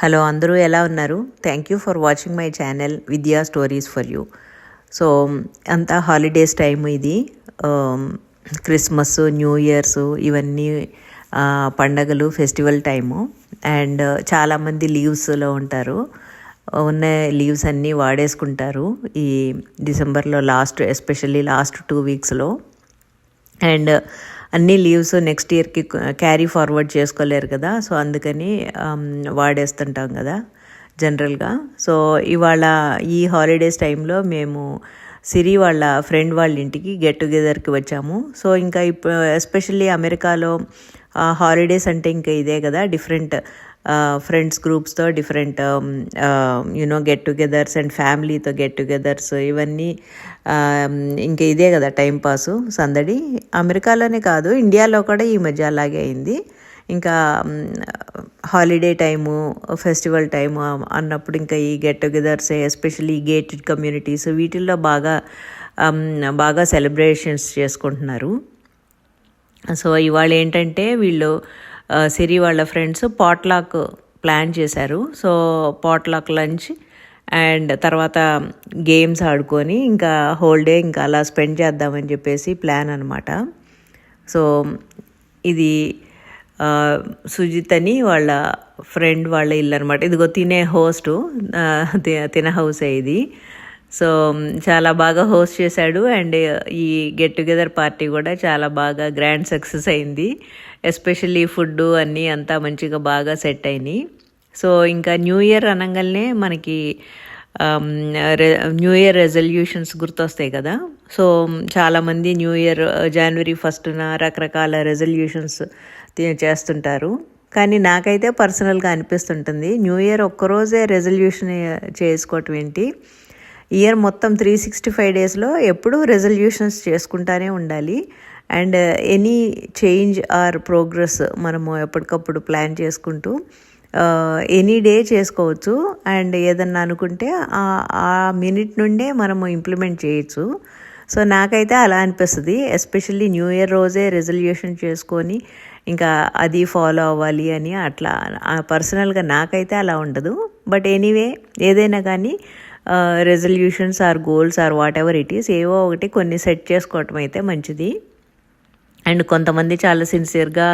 Hello అందరూ ఎలా ఉన్నారు? Thank you for watching my channel విద్యా స్టోరీస్ ఫర్ యూ. సో అంతా హాలిడేస్ టైం ఇది. క్రిస్మస్, న్యూ ఇయర్స్ ఇవన్నీ పండగలు, ఫెస్టివల్ టైము. అండ్ చాలామంది లీవ్స్లో ఉంటారు. ఉన్న లీవ్స్ అన్నీ వాడేసుకుంటారు ఈ డిసెంబర్లో ఎస్పెషల్లీ లాస్ట్ 2 వీక్స్లో. అండ్ అన్ని లీవ్స్ నెక్స్ట్ ఇయర్కి క్యారీ ఫార్వర్డ్ చేసుకోలేరు కదా, సో అందుకని వాడేస్తుంటాం కదా జనరల్గా. సో ఇవాళ ఈ హాలిడేస్ టైంలో మేము సిరి వాళ్ళ ఫ్రెండ్ వాళ్ళ ఇంటికి గెట్ టుగెదర్కి వచ్చాము. సో ఇంకా ఇప్పుడు ఎస్పెషల్లీ అమెరికాలో హాలిడేస్ అంటే ఇంకా ఇదే కదా, డిఫరెంట్ ఫ్రెండ్స్ గ్రూప్స్తో డిఫరెంట్ గెట్ టుగెదర్స్ అండ్ ఫ్యామిలీతో గెట్ టుగెదర్స్ ఇవన్నీ ఇంకా ఇదే కదా టైంపాసు సందడి. అమెరికాలోనే కాదు, ఇండియాలో కూడా ఈ మధ్య అలాగే అయింది. ఇంకా హాలిడే టైము, ఫెస్టివల్ టైము అన్నప్పుడు ఇంకా ఈ get togethers, especially gated communities వీటిల్లో బాగా సెలబ్రేషన్స్ చేసుకుంటున్నారు. సో ఇవాళ ఏంటంటే వీళ్ళు సిరి వాళ్ళ ఫ్రెండ్స్ పాట్లాక్ ప్లాన్ చేశారు. సో పాట్లాక్ లంచ్ అండ్ తర్వాత గేమ్స్ ఆడుకొని ఇంకా హోల్ డే ఇంకా అలా స్పెండ్ చేద్దామని చెప్పేసి ప్లాన్ అనమాట. సో ఇది సుజిత్ అని వాళ్ళ ఫ్రెండ్ వాళ్ళ ఇల్లు అనమాట. ఇదిగో తినే హోస్టు, తిన హౌసే ఇది. సో చాలా బాగా హోస్ట్ చేశాడు. అండ్ ఈ గెట్ టుగెదర్ పార్టీ కూడా చాలా బాగా గ్రాండ్ సక్సెస్ అయింది. ఎస్పెషల్లీ ఫుడ్ అన్నీ అంతా మంచిగా బాగా సెట్ అయినాయి. సో ఇంకా న్యూ ఇయర్ అనగానే మనకి న్యూ ఇయర్ రెజల్యూషన్స్ గుర్తొస్తాయి కదా. సో చాలామంది న్యూ ఇయర్ జనవరి 1న రకరకాల రెజల్యూషన్స్ చేస్తుంటారు. కానీ నాకైతే పర్సనల్గా అనిపిస్తుంటుంది, న్యూ ఇయర్ ఒక్కరోజే రెజల్యూషన్ చేసుకోవటం ఏంటి, ఇయర్ మొత్తం 365 డేస్లో ఎప్పుడూ రెజల్యూషన్స్ చేసుకుంటానే ఉండాలి. And any change or progress మనము ఎప్పటికప్పుడు ప్లాన్ చేసుకుంటూ ఎనీ డే చేసుకోవచ్చు. అండ్ ఏదన్నా అనుకుంటే ఆ మినిట్ నుండే మనము ఇంప్లిమెంట్ చేయొచ్చు. సో నాకైతే అలా అనిపిస్తుంది. ఎస్పెషల్లీ న్యూ ఇయర్ రోజే రెజల్యూషన్ చేసుకొని ఇంకా అది ఫాలో అవ్వాలి అని అట్లా పర్సనల్గా నాకైతే అలా ఉండదు. బట్ ఎనీవే ఏదైనా కానీ resolutions or goals or whatever it is, ఏవో ఒకటి కొన్ని సెట్ చేసుకోవటం అయితే మంచిది. అండ్ కొంతమంది చాలా సిన్సియర్గా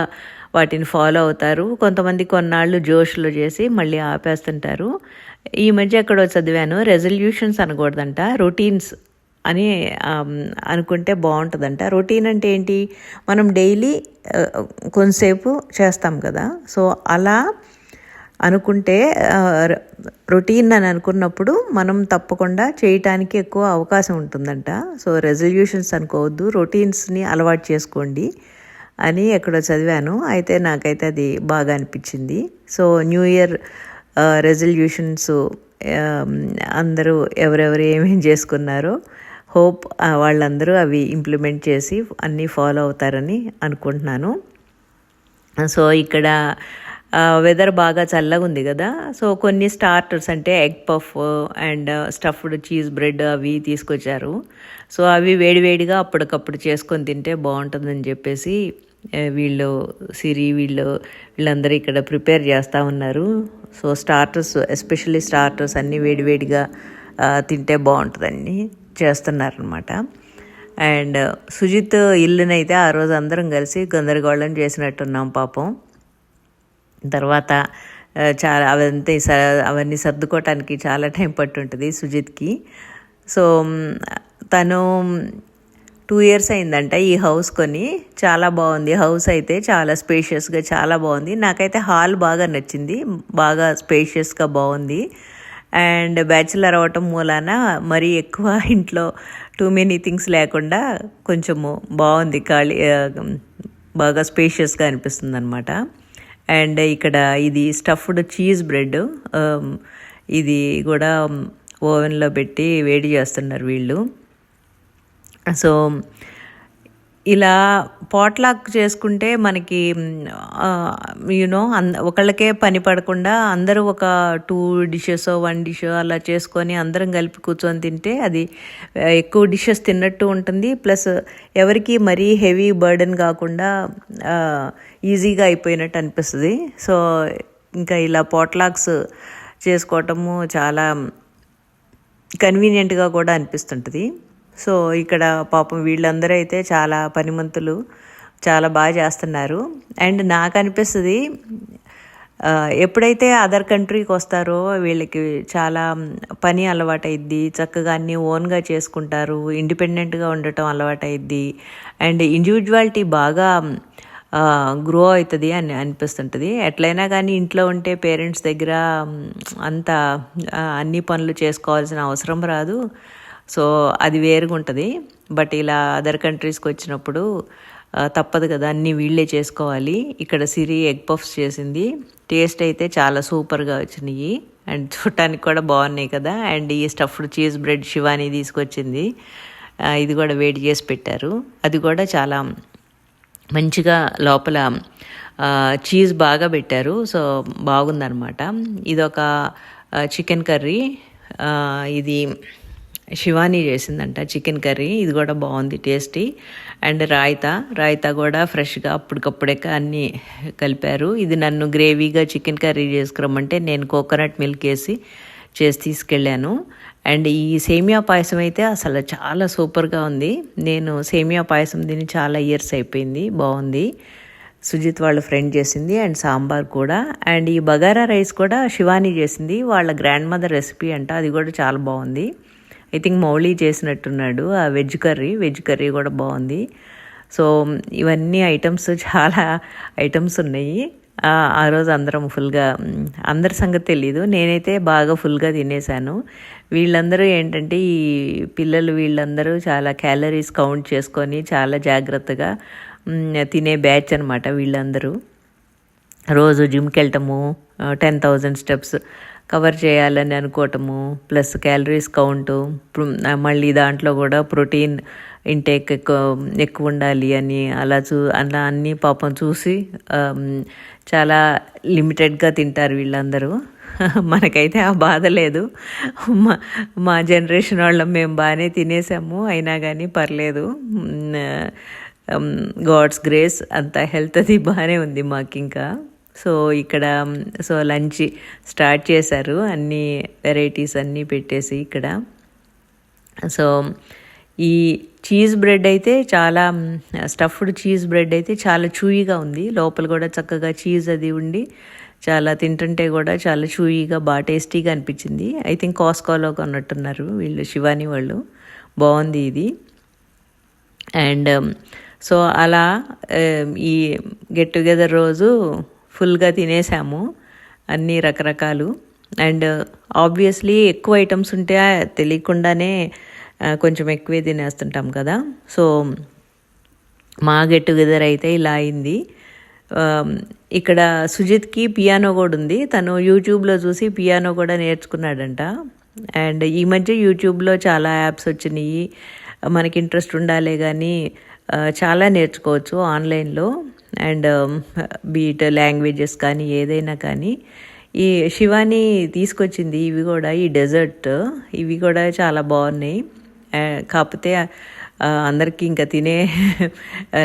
వాటిని ఫాలో అవుతారు, కొంతమంది కొన్నాళ్ళు జోష్లో చేసి మళ్ళీ ఆపేస్తుంటారు. ఈ మధ్య ఎక్కడో చదివాను, రెజల్యూషన్స్ అనకూడదంట, రొటీన్స్ అని అనుకుంటే బాగుంటుందంట. రొటీన్ అంటే ఏంటి, మనం డైలీ కొంతసేపు చేస్తాం కదా, సో అలా అనుకుంటే రొటీన్ అని అనుకున్నప్పుడు మనం తప్పకుండా చేయటానికి ఎక్కువ అవకాశం ఉంటుందంట. సో రెజల్యూషన్స్ అనుకోవద్దు, రొటీన్స్ని అలవాటు చేసుకోండి అని ఎక్కడో చదివాను. అయితే నాకైతే అది బాగా అనిపించింది. సో న్యూ ఇయర్ రెజల్యూషన్స్ అందరూ ఎవరెవరు ఏమేం చేసుకున్నారో హోప్ వాళ్ళందరూ అవి ఇంప్లిమెంట్ చేసి అన్నీ ఫాలో అవుతారని అనుకుంటున్నాను. సో ఇక్కడ వెదర్ బాగా చల్లగా ఉంది కదా, సో కొన్ని స్టార్టర్స్ అంటే egg puff and stuffed cheese bread అవి తీసుకొచ్చారు. సో అవి వేడివేడిగా అప్పటికప్పుడు చేసుకొని తింటే బాగుంటుందని చెప్పేసి వీళ్ళందరూ ఇక్కడ ప్రిపేర్ చేస్తూ ఉన్నారు. సో స్టార్టర్స్, ఎస్పెషల్లీ స్టార్టర్స్ అన్నీ వేడివేడిగా తింటే బాగుంటుందని చేస్తున్నారనమాట. అండ్ సుజిత్ ఇల్లునైతే ఆ రోజు అందరం కలిసి గందరగోళం చేసినట్టున్నాం పాపం. తర్వాత చాలా అవన్నీ సర్దుకోవటానికి చాలా టైం పట్టుంటుంది సుజిత్కి. సో తను 2 years అయిందంట ఈ హౌస్ కొని. చాలా బాగుంది హౌస్ అయితే, చాలా స్పేషియస్గా చాలా బాగుంది. నాకైతే హాల్ బాగా నచ్చింది, బాగా స్పేషియస్గా బాగుంది. అండ్ బ్యాచిలర్ అవ్వటం మూలాన మరీ ఎక్కువ ఇంట్లో టూ మెనీ థింగ్స్ లేకుండా కొంచెము బాగుంది, బాగా స్పేషియస్గా అనిపిస్తుంది అనమాట. అండ్ ఇక్కడ ఇది స్టఫ్డ్ చీజ్ బ్రెడ్, ఇది కూడా ఓవెన్లో పెట్టి వేడి చేస్తున్నారు వీళ్ళు. సో ఇలా పాట్లాక్ చేసుకుంటే మనకి ఒకళ్ళకే పని పడకుండా అందరూ ఒక 2 dishes 1 dish అలా చేసుకొని అందరం కలిపి కూర్చొని తింటే అది ఎక్కువ డిషెస్ తిన్నట్టు ఉంటుంది. ప్లస్ ఎవరికి మరీ హెవీ బర్డెన్ కాకుండా ఈజీగా అయిపోయినట్టు అనిపిస్తుంది. సో ఇంకా ఇలా పాట్లాక్స్ చేసుకోవటము చాలా కన్వీనియంట్గా కూడా అనిపిస్తుంటుంది. సో ఇక్కడ పాపం వీళ్ళందరూ అయితే చాలా పనిమంతులు, చాలా బాగా చేస్తున్నారు. అండ్ నాకు అనిపిస్తుంది ఎప్పుడైతే అదర్ కంట్రీకి వస్తారో వీళ్ళకి చాలా పని అలవాటైద్ది, చక్కగా అన్నీ ఓన్గా చేసుకుంటారు, ఇండిపెండెంట్గా ఉండటం అలవాటైద్ది, అండ్ ఇండివిజువాలిటీ బాగా గ్రో అవుతుంది అని అనిపిస్తుంటుంది. ఎట్లయినా కానీ ఇంట్లో ఉంటే పేరెంట్స్ దగ్గర అంత అన్ని పనులు చేసుకోవాల్సిన అవసరం రాదు. సో అది వేరుగా ఉంటుంది. బట్ ఇలా అదర్ కంట్రీస్కి వచ్చినప్పుడు తప్పదు కదా, అన్నీ వీళ్ళే చేసుకోవాలి. ఇక్కడ సిరి ఎగ్ పఫ్స్ చేసింది, టేస్ట్ అయితే చాలా సూపర్గా వచ్చినాయి అండ్ చూడటానికి కూడా బాగున్నాయి కదా. అండ్ ఈ స్టఫ్డ్ చీజ్ బ్రెడ్ శివాని తీసుకొచ్చింది, ఇది కూడా వేడి చేసి పెట్టారు. అది కూడా చాలా మంచిగా లోపల చీజ్ బాగా పెట్టారు. సో బాగుందనమాట. ఇదొక చికెన్ కర్రీ, ఇది శివాని చేసిందంట చికెన్ కర్రీ, ఇది కూడా బాగుంది టేస్టీ. అండ్ రాయితా కూడా ఫ్రెష్గా అప్పటికప్పుడే అన్నీ కలిపారు. ఇది నన్ను గ్రేవీగా చికెన్ కర్రీ చేసుకురమ్మంటే నేను కోకోనట్ మిల్క్ వేసి చేసి తీసుకెళ్ళాను. అండ్ ఈ సేమియా పాయసం అయితే అసలు చాలా సూపర్గా ఉంది. నేను సేమియా పాయసం తిని చాలా ఇయర్స్ అయిపోయింది, బాగుంది. సుజిత్ వాళ్ళ ఫ్రెండ్ చేసింది. అండ్ సాంబార్ కూడా. అండ్ ఈ బగారా రైస్ కూడా శివాని చేసింది, వాళ్ళ గ్రాండ్ మదర్ రెసిపీ అంట, అది కూడా చాలా బాగుంది. ఐ థింక్ మౌళీ చేసినట్టున్నాడు. ఆ వెజ్ కర్రీ కూడా బాగుంది. సో ఇవన్నీ ఐటమ్స్, చాలా ఐటమ్స్ ఉన్నాయి. ఆ రోజు అందరం ఫుల్గా, అందరి సంగతి తెలీదు, నేనైతే బాగా ఫుల్గా తినేసాను. వీళ్ళందరూ ఏంటంటే ఈ పిల్లలు వీళ్ళందరూ చాలా క్యాలరీస్ కౌంట్ చేసుకొని చాలా జాగ్రత్తగా తినే బ్యాచ్ అనమాట. వీళ్ళందరూ రోజు జిమ్కి వెళ్ళటము, 10,000 స్టెప్స్ కవర్ చేయాలని అనుకోవటము, ప్లస్ క్యాలరీస్ కౌంటు, మళ్ళీ దాంట్లో కూడా ప్రోటీన్ ఇంటేక్ ఎక్కువ ఉండాలి అని అలా అన్నీ పాపం చూసి చాలా లిమిటెడ్గా తింటారు వీళ్ళందరూ. మనకైతే ఆ బాధ లేదు. మా జనరేషన్ వాళ్ళం మేము బాగానే తినేసాము, అయినా కానీ పర్లేదు, గాడ్స్ గ్రేస్, అంత హెల్త్ అది బాగానే ఉంది మాకు ఇంకా. సో ఇక్కడ లంచ్ స్టార్ట్ చేశారు, అన్ని వెరైటీస్ అన్నీ పెట్టేసి ఇక్కడ. సో ఈ చీజ్ బ్రెడ్ అయితే చాలా, స్టఫ్డ్ చీజ్ బ్రెడ్ అయితే చాలా చూయిగా ఉంది, లోపల కూడా చక్కగా చీజ్ అది ఉండి చాలా తింటుంటే కూడా చాలా చూయిగా బాగా టేస్టీగా అనిపించింది. ఐ థింక్ కాస్కోలో కొన్నట్టున్నారు వీళ్ళు, శివాని వాళ్ళు. బాగుంది ఇది. అండ్ సో అలా ఈ గెట్ టుగెదర్ రోజు ఫుల్గా తినేసాము అన్ని రకరకాలు. అండ్ ఆబ్వియస్లీ ఎక్కువ ఐటమ్స్ ఉంటే తెలియకుండానే కొంచెం ఎక్కువే తినేస్తుంటాం కదా. సో మా గెట్ టుగెదర్ అయితే ఇలా అయింది. ఇక్కడ సుజిత్కి పియానో కూడా ఉంది, తను యూట్యూబ్లో చూసి పియానో కూడా నేర్చుకున్నాడంట. అండ్ ఈ మధ్య యూట్యూబ్లో చాలా యాప్స్ వచ్చినాయి, మనకి ఇంట్రెస్ట్ ఉండాలే కానీ చాలా నేర్చుకోవచ్చు ఆన్లైన్లో. అండ్ బీట్ లాంగ్వేజెస్ కానీ ఏదైనా కానీ. ఈ శివాని తీసుకొచ్చింది ఇవి కూడా, ఈ డెజర్ట్ ఇవి కూడా చాలా బాగున్నాయి. కాకపోతే అందరికీ ఇంకా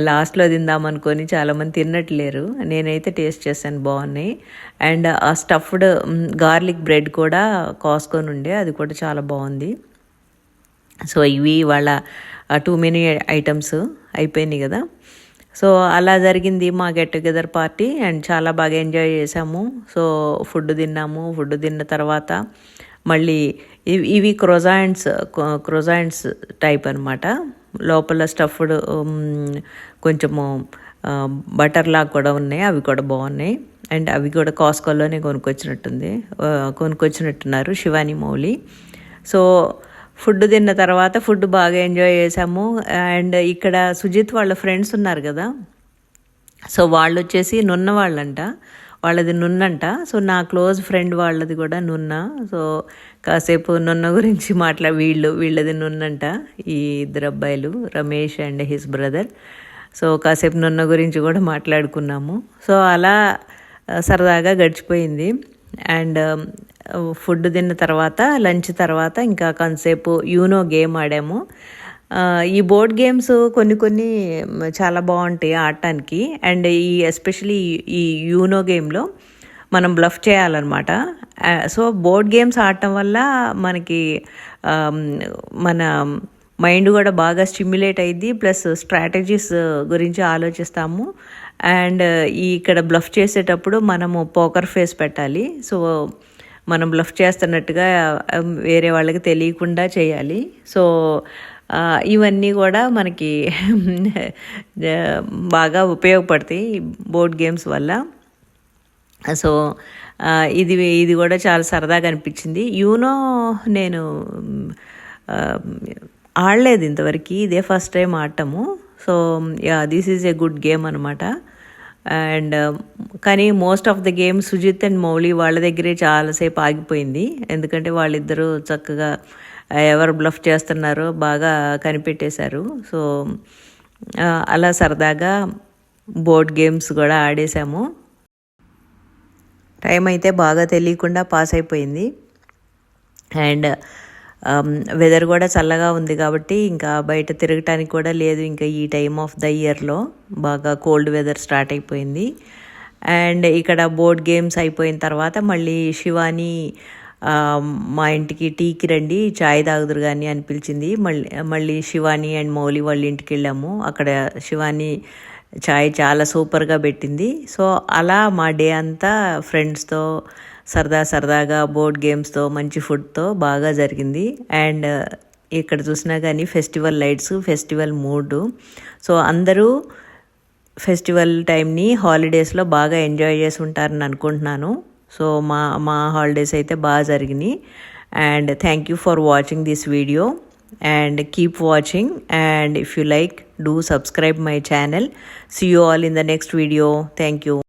లాస్ట్లో తిందామనుకొని చాలామంది తిన్నట్లేరు, నేనైతే టేస్ట్ చేశాను, బాగున్నాయి. అండ్ ఆ స్టఫ్డ్ గార్లిక్ బ్రెడ్ కూడా కాస్కొని ఉండే, అది కూడా చాలా బాగుంది. సో ఇవి వాళ్ళ 2 మెనీ ఐటమ్స్ అయిపోయినాయి కదా. సో అలా జరిగింది మా గెట్ టుగెదర్ పార్టీ. అండ్ చాలా బాగా ఎంజాయ్ చేసాము. సో ఫుడ్ తిన్న తర్వాత మళ్ళీ ఇవి క్రోజాయింట్స్ టైప్ అనమాట, లోపల స్టఫ్డ్ కొంచెము బటర్ లాగా కూడా ఉన్నాయి, అవి కూడా బాగున్నాయి. అండ్ అవి కూడా కాస్కోలోనే కొనుక్కొచ్చినట్టున్నారు శివాని మౌలి. సో ఫుడ్ తిన్న తర్వాత ఫుడ్ బాగా ఎంజాయ్ చేసాము. అండ్ ఇక్కడ సుజిత్ వాళ్ళ ఫ్రెండ్స్ ఉన్నారు కదా, సో వాళ్ళు వచ్చేసి నున్న వాళ్ళంట, వాళ్ళది నున్నంట. సో నా క్లోజ్ ఫ్రెండ్ వాళ్ళది కూడా నున్న. సో కాసేపు నున్న గురించి వీళ్ళది నున్నంట, ఈ 2 అబ్బాయిలు, Ramesh and his brother. So కాసేపు నున్న గురించి కూడా మాట్లాడుకున్నాము. సో అలా సరదాగా గడిచిపోయింది. అండ్ ఫుడ్ తిన్న తర్వాత, లంచ్ తర్వాత ఇంకా కొంతసేపు యూనో గేమ్ ఆడాము. ఈ బోర్డ్ గేమ్స్ కొన్ని చాలా బాగుంటాయి ఆడటానికి. అండ్ ఎస్పెషలీ ఈ యూనో గేమ్లో మనం బ్లఫ్ చేయాలన్నమాట. సో బోర్డ్ గేమ్స్ ఆడటం వల్ల మనకి మన మైండ్ కూడా బాగా స్టిమ్యులేట్ అయ్యిద్ది, ప్లస్ స్ట్రాటజీస్ గురించి ఆలోచిస్తాము. అండ్ ఇక్కడ బ్లఫ్ చేసేటప్పుడు మనము పోకర్ ఫేస్ పెట్టాలి. సో మనం బ్లఫ్ చేస్తున్నట్టుగా వేరే వాళ్ళకి తెలియకుండా చేయాలి. సో ఇవన్నీ కూడా మనకి బాగా ఉపయోగపడతాయి బోర్డ్ గేమ్స్ వల్ల. సో ఇది కూడా చాలా సరదాగా అనిపించింది. యూనో నేను ఆడలేదు ఇంతవరకు, ఇదే ఫస్ట్ టైం ఆడటము. So this is a good game అనమాట. అండ్ కానీ most of the game Sujith and Mouli వాళ్ళ దగ్గరే చాలాసేపు ఆగిపోయింది. ఎందుకంటే వాళ్ళిద్దరూ చక్కగా ఎవరు బ్లఫ్ చేస్తున్నారో బాగా కనిపెట్టేశారు. సో అలా సరదాగా బోర్డ్ గేమ్స్ కూడా ఆడేసాము. టైం అయితే బాగా తెలియకుండా పాస్ అయిపోయింది. అండ్ వెదర్ కూడా చల్లగా ఉంది కాబట్టి ఇంకా బయట తిరగటానికి కూడా లేదు. ఇంకా ఈ టైమ్ ఆఫ్ ద ఇయర్లో బాగా కోల్డ్ వెదర్ స్టార్ట్ అయిపోయింది. అండ్ ఇక్కడ బోర్డ్ గేమ్స్ అయిపోయిన తర్వాత మళ్ళీ శివాని మా ఇంటికి టీకి రండి, చాయ్ తాగుదురు కానీ అని పిలిచింది. మళ్ళీ శివాని అండ్ మౌలి వాళ్ళ ఇంటికి వెళ్ళాము. అక్కడ శివాని చాయ్ చాలా సూపర్గా పెట్టింది. సో అలా మా డే అంతా ఫ్రెండ్స్తో సరదాగా బోర్డ్ గేమ్స్తో మంచి ఫుడ్తో బాగా జరిగింది. అండ్ ఇక్కడ చూసినా కానీ festival lights, festival mood. So అందరూ ఫెస్టివల్ టైంని హాలిడేస్లో బాగా ఎంజాయ్ చేసి ఉంటారని అనుకుంటున్నాను. సో మా హాలిడేస్ అయితే బాగా జరిగినాయి. And thank you for watching this video and keep watching, and if you like, do subscribe my channel. See you all in the next video. Thank you.